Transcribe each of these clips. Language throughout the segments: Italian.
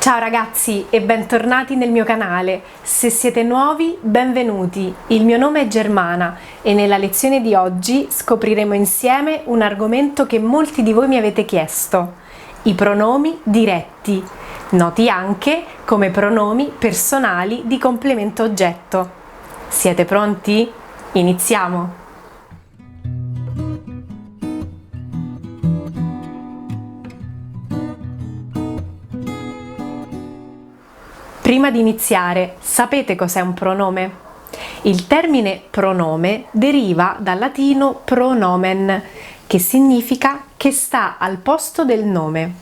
Ciao ragazzi e bentornati nel mio canale. Se siete nuovi, benvenuti. Il mio nome è Germana e nella lezione di oggi scopriremo insieme un argomento che molti di voi mi avete chiesto: i pronomi diretti, noti anche come pronomi personali di complemento oggetto. Siete pronti? Iniziamo! Prima di iniziare, sapete cos'è un pronome? Il termine pronome deriva dal latino pronomen, che significa che sta al posto del nome.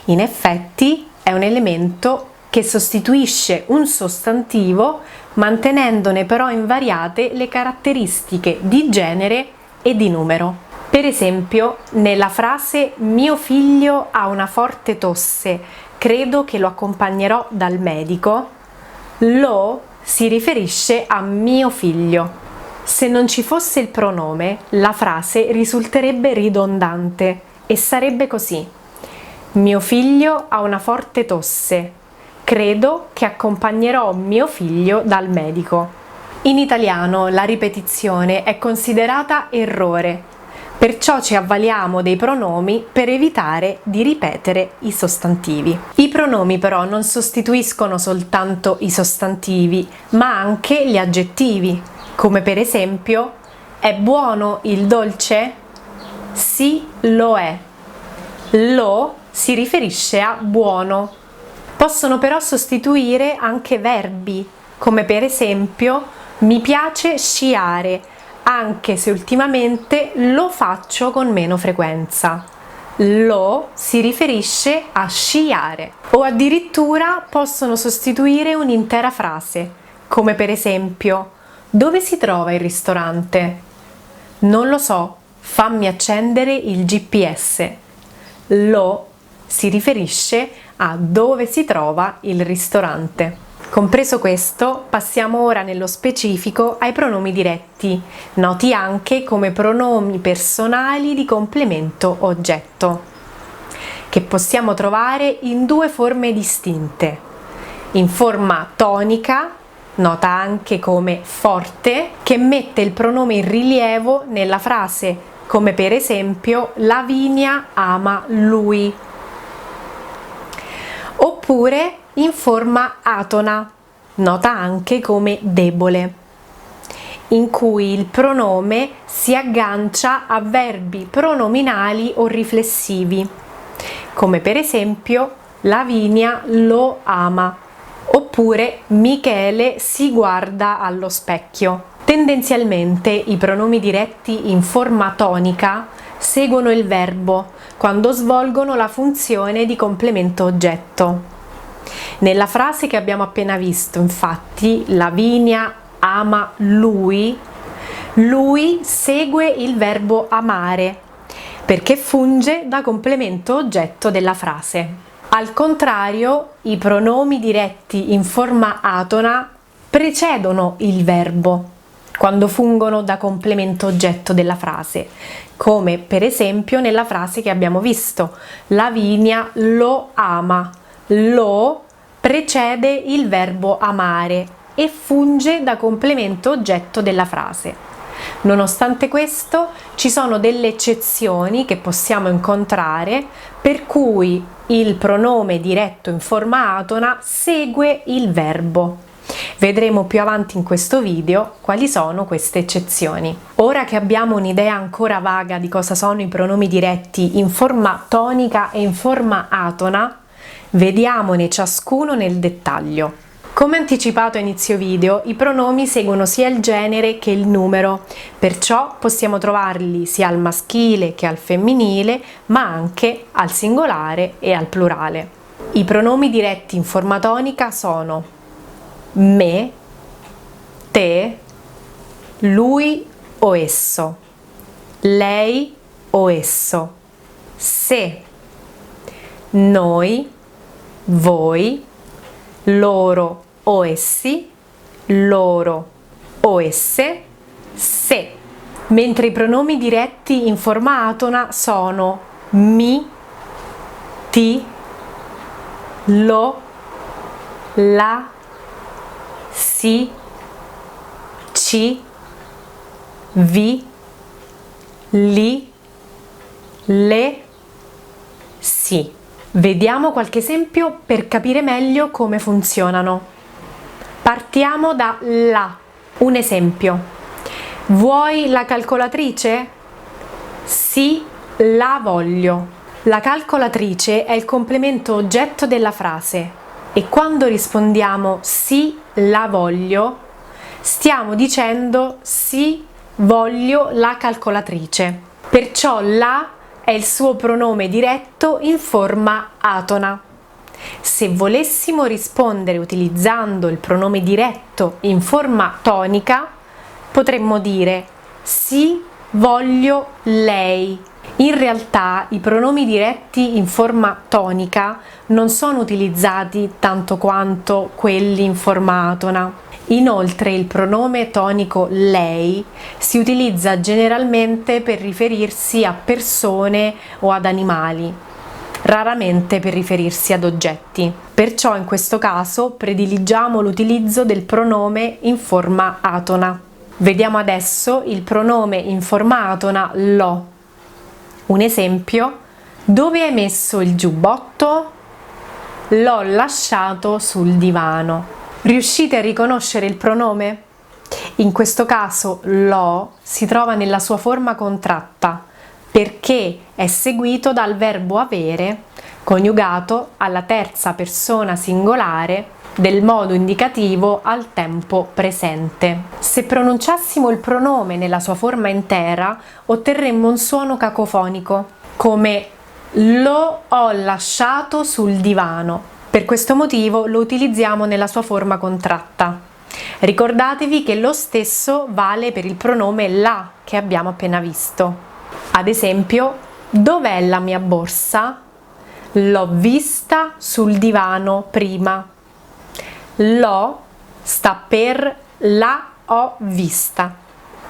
In effetti è un elemento che sostituisce un sostantivo, mantenendone però invariate le caratteristiche di genere e di numero. Per esempio, nella frase "mio figlio ha una forte tosse, credo che lo accompagnerò dal medico", lo si riferisce a mio figlio. Se non ci fosse il pronome, la frase risulterebbe ridondante e sarebbe così: mio figlio ha una forte tosse, credo che accompagnerò mio figlio dal medico. In italiano la ripetizione è considerata errore, perciò ci avvaliamo dei pronomi per evitare di ripetere i sostantivi. I pronomi però non sostituiscono soltanto i sostantivi, ma anche gli aggettivi, come per esempio: è buono il dolce? Sì, lo è. Lo si riferisce a buono. Possono però sostituire anche verbi, come per esempio: mi piace sciare, anche se ultimamente lo faccio con meno frequenza. Lo si riferisce a sciare. O addirittura possono sostituire un'intera frase, come per esempio: dove si trova il ristorante? Non lo so, fammi accendere il GPS. Lo si riferisce a dove si trova il ristorante. Compreso questo, passiamo ora nello specifico ai pronomi diretti, noti anche come pronomi personali di complemento oggetto, che possiamo trovare in due forme distinte: in forma tonica, nota anche come forte, che mette il pronome in rilievo nella frase, come per esempio: Lavinia ama lui. Oppure in forma atona, nota anche come debole, in cui il pronome si aggancia a verbi pronominali o riflessivi, come per esempio: Lavinia lo ama, oppure Michele si guarda allo specchio. Tendenzialmente i pronomi diretti in forma tonica seguono il verbo quando svolgono la funzione di complemento oggetto. Nella frase che abbiamo appena visto, infatti, Lavinia ama lui, lui segue il verbo amare, perché funge da complemento oggetto della frase. Al contrario, i pronomi diretti in forma atona precedono il verbo quando fungono da complemento oggetto della frase, come per esempio nella frase che abbiamo visto: Lavinia lo ama. Lo precede il verbo amare e funge da complemento oggetto della frase. Nonostante questo, ci sono delle eccezioni che possiamo incontrare per cui il pronome diretto in forma atona segue il verbo. Vedremo più avanti in questo video quali sono queste eccezioni. Ora che abbiamo un'idea ancora vaga di cosa sono i pronomi diretti in forma tonica e in forma atona, vediamone ciascuno nel dettaglio. Come anticipato a inizio video, i pronomi seguono sia il genere che il numero, perciò possiamo trovarli sia al maschile che al femminile, ma anche al singolare e al plurale. I pronomi diretti in forma tonica sono me, te, lui o esso, lei o esso, se, noi, voi, loro o essi, loro o esse, se. Mentre i pronomi diretti in forma atona sono mi, ti, lo, la, si, ci, vi, li, le, si. Vediamo qualche esempio per capire meglio come funzionano. Partiamo da la. Un esempio. Vuoi la calcolatrice? Sì, la voglio. La calcolatrice è il complemento oggetto della frase e quando rispondiamo sì, la voglio, stiamo dicendo sì, voglio la calcolatrice. Perciò la è il suo pronome diretto in forma atona. Se volessimo rispondere utilizzando il pronome diretto in forma tonica, potremmo dire sì, voglio lei. In realtà i pronomi diretti in forma tonica non sono utilizzati tanto quanto quelli in forma atona. Inoltre il pronome tonico lei si utilizza generalmente per riferirsi a persone o ad animali, raramente per riferirsi ad oggetti. Perciò in questo caso prediligiamo l'utilizzo del pronome in forma atona. Vediamo adesso il pronome in forma atona lo. Un esempio: dove hai messo il giubbotto? L'ho lasciato sul divano. Riuscite a riconoscere il pronome? In questo caso lo si trova nella sua forma contratta perché è seguito dal verbo avere coniugato alla terza persona singolare del modo indicativo al tempo presente. Se pronunciassimo il pronome nella sua forma intera, otterremmo un suono cacofonico, come lo ho lasciato sul divano. Per questo motivo lo utilizziamo nella sua forma contratta. Ricordatevi che lo stesso vale per il pronome la che abbiamo appena visto. Ad esempio, dov'è la mia borsa? L'ho vista sul divano prima. L'ho sta per la ho vista.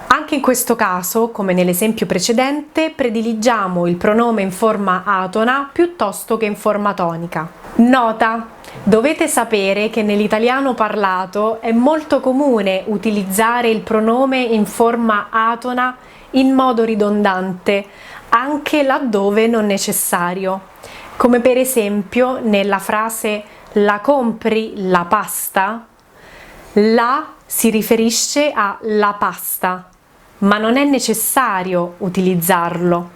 Anche in questo caso, come nell'esempio precedente, prediligiamo il pronome in forma atona piuttosto che in forma tonica. Nota: dovete sapere che nell'italiano parlato è molto comune utilizzare il pronome in forma atona in modo ridondante, anche laddove non necessario, come per esempio nella frase la compri la pasta? La si riferisce alla pasta, ma non è necessario utilizzarlo.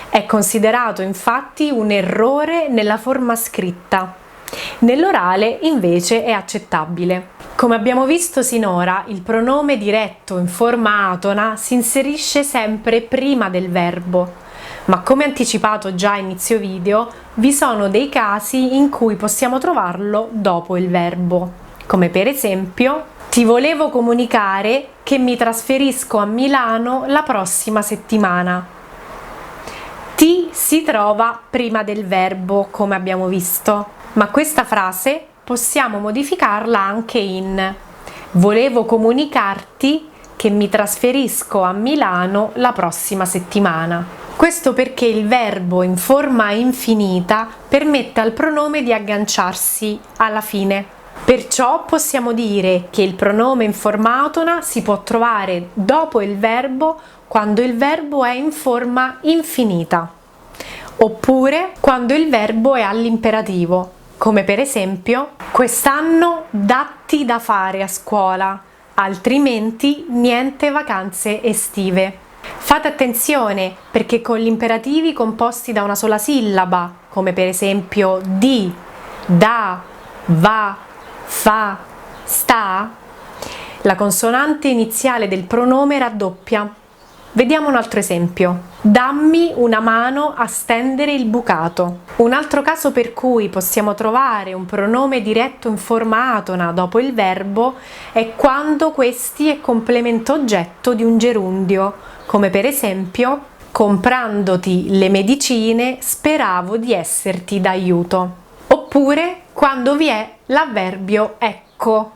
È considerato infatti un errore nella forma scritta. Nell'orale invece è accettabile. Come abbiamo visto sinora, il pronome diretto in forma atona si inserisce sempre prima del verbo. Ma come anticipato già a inizio video, vi sono dei casi in cui possiamo trovarlo dopo il verbo, come per esempio: ti volevo comunicare che mi trasferisco a Milano la prossima settimana. Ti si trova prima del verbo, come abbiamo visto, ma questa frase possiamo modificarla anche in volevo comunicarti che mi trasferisco a Milano la prossima settimana. Questo perché il verbo in forma infinita permette al pronome di agganciarsi alla fine. Perciò possiamo dire che il pronome in forma atona si può trovare dopo il verbo quando il verbo è in forma infinita, oppure quando il verbo è all'imperativo, come per esempio: quest'anno datti da fare a scuola, altrimenti niente vacanze estive. Fate attenzione perché con gli imperativi composti da una sola sillaba, come per esempio di, da, va, fa, sta, la consonante iniziale del pronome raddoppia. Vediamo un altro esempio. Dammi una mano a stendere il bucato. Un altro caso per cui possiamo trovare un pronome diretto in forma atona dopo il verbo è quando questi è complemento oggetto di un gerundio, come per esempio: comprandoti le medicine speravo di esserti d'aiuto. Oppure quando vi è l'avverbio ecco,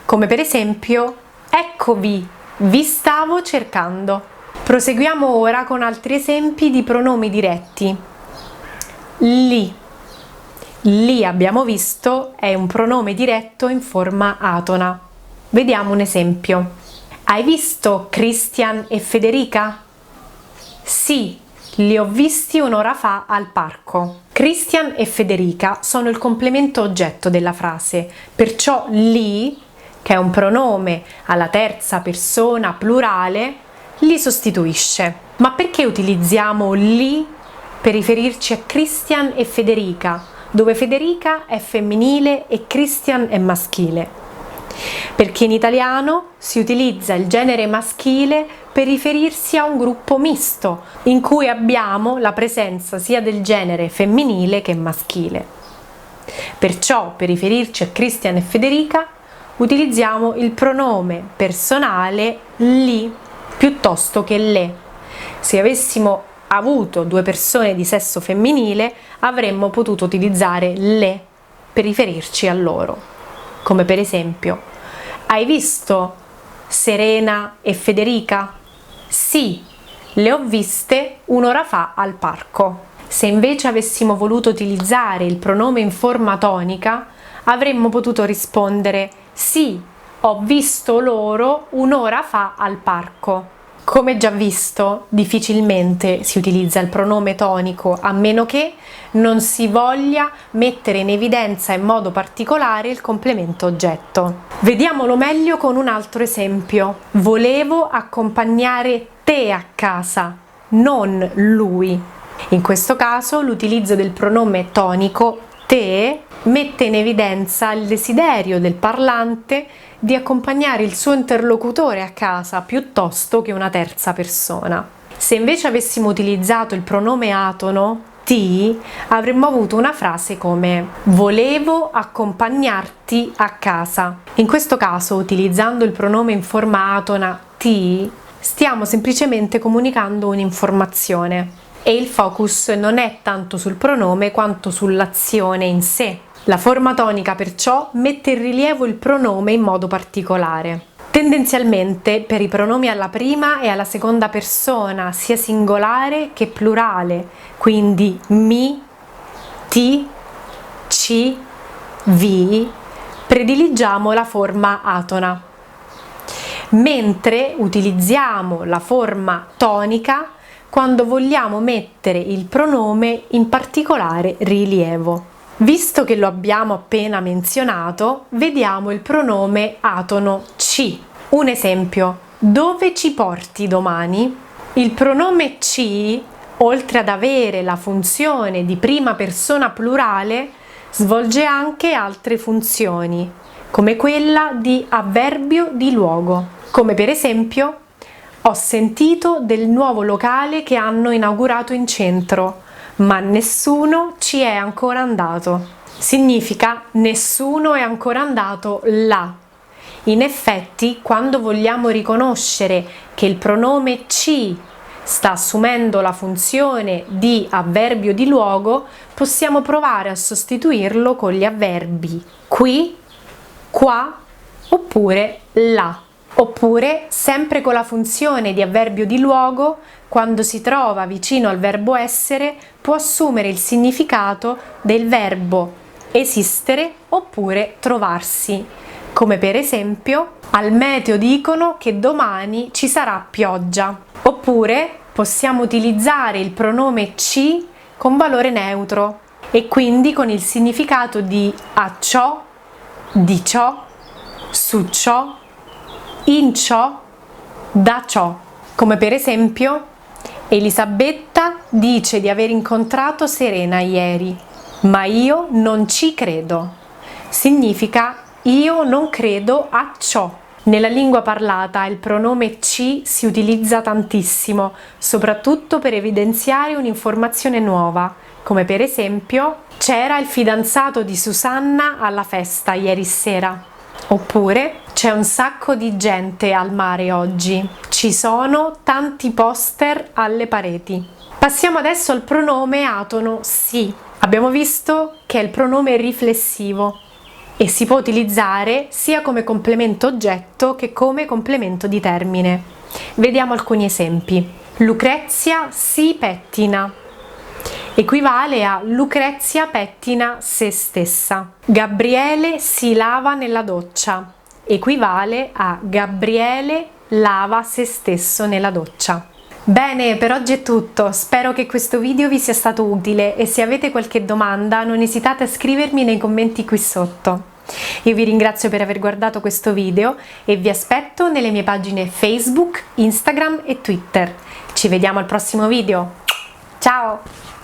come per esempio: eccovi, vi stavo cercando. Proseguiamo ora con altri esempi di pronomi diretti. Li. Lì abbiamo visto è un pronome diretto in forma atona. Vediamo un esempio. Hai visto Christian e Federica? Sì, li ho visti un'ora fa al parco. Christian e Federica sono il complemento oggetto della frase, perciò li, che è un pronome alla terza persona plurale, li sostituisce. Ma perché utilizziamo li per riferirci a Christian e Federica, dove Federica è femminile e Christian è maschile? Perché in italiano si utilizza il genere maschile per riferirsi a un gruppo misto, in cui abbiamo la presenza sia del genere femminile che maschile. Perciò, per riferirci a Christian e Federica, utilizziamo il pronome personale li piuttosto che le. Se avessimo avuto due persone di sesso femminile, avremmo potuto utilizzare le per riferirci a loro. Come per esempio, hai visto Serena e Federica? Sì, le ho viste un'ora fa al parco. Se invece avessimo voluto utilizzare il pronome in forma tonica, avremmo potuto rispondere sì, ho visto loro un'ora fa al parco. Come già visto, difficilmente si utilizza il pronome tonico a meno che non si voglia mettere in evidenza in modo particolare il complemento oggetto. Vediamolo meglio con un altro esempio. Volevo accompagnare te a casa, non lui. In questo caso l'utilizzo del pronome tonico te mette in evidenza il desiderio del parlante di accompagnare il suo interlocutore a casa piuttosto che una terza persona. Se invece avessimo utilizzato il pronome atono ti, avremmo avuto una frase come volevo accompagnarti a casa. In questo caso, utilizzando il pronome in forma atona ti, stiamo semplicemente comunicando un'informazione e il focus non è tanto sul pronome quanto sull'azione in sé. La forma tonica perciò mette in rilievo il pronome in modo particolare. Tendenzialmente per i pronomi alla prima e alla seconda persona, sia singolare che plurale, quindi mi, ti, ci, vi, prediligiamo la forma atona, mentre utilizziamo la forma tonica quando vogliamo mettere il pronome in particolare rilievo. Visto che lo abbiamo appena menzionato, vediamo il pronome atono ci. Un esempio: dove ci porti domani? Il pronome ci, oltre ad avere la funzione di prima persona plurale, svolge anche altre funzioni, come quella di avverbio di luogo, come per esempio ho sentito del nuovo locale che hanno inaugurato in centro, ma nessuno ci è ancora andato. Significa nessuno è ancora andato là. In effetti, quando vogliamo riconoscere che il pronome ci sta assumendo la funzione di avverbio di luogo, possiamo provare a sostituirlo con gli avverbi qui, qua oppure là. Oppure, sempre con la funzione di avverbio di luogo, quando si trova vicino al verbo essere, può assumere il significato del verbo esistere oppure trovarsi, come per esempio al meteo dicono che domani ci sarà pioggia. Oppure possiamo utilizzare il pronome ci con valore neutro e quindi con il significato di a ciò, di ciò, su ciò, in ciò, da ciò. Come per esempio, Elisabetta dice di aver incontrato Serena ieri, ma io non ci credo. Significa io non credo a ciò. Nella lingua parlata il pronome ci si utilizza tantissimo, soprattutto per evidenziare un'informazione nuova, come per esempio c'era il fidanzato di Susanna alla festa ieri sera. Oppure c'è un sacco di gente al mare oggi. Ci sono tanti poster alle pareti. Passiamo adesso al pronome atono si. Abbiamo visto che è il pronome riflessivo e si può utilizzare sia come complemento oggetto che come complemento di termine. Vediamo alcuni esempi. Lucrezia si pettina. equivale a Lucrezia pettina se stessa. Gabriele si lava nella doccia, equivale a Gabriele lava se stesso nella doccia. Bene, per oggi è tutto, spero che questo video vi sia stato utile e se avete qualche domanda non esitate a scrivermi nei commenti qui sotto. Io vi ringrazio per aver guardato questo video e vi aspetto nelle mie pagine Facebook, Instagram e Twitter. Ci vediamo al prossimo video. Ciao!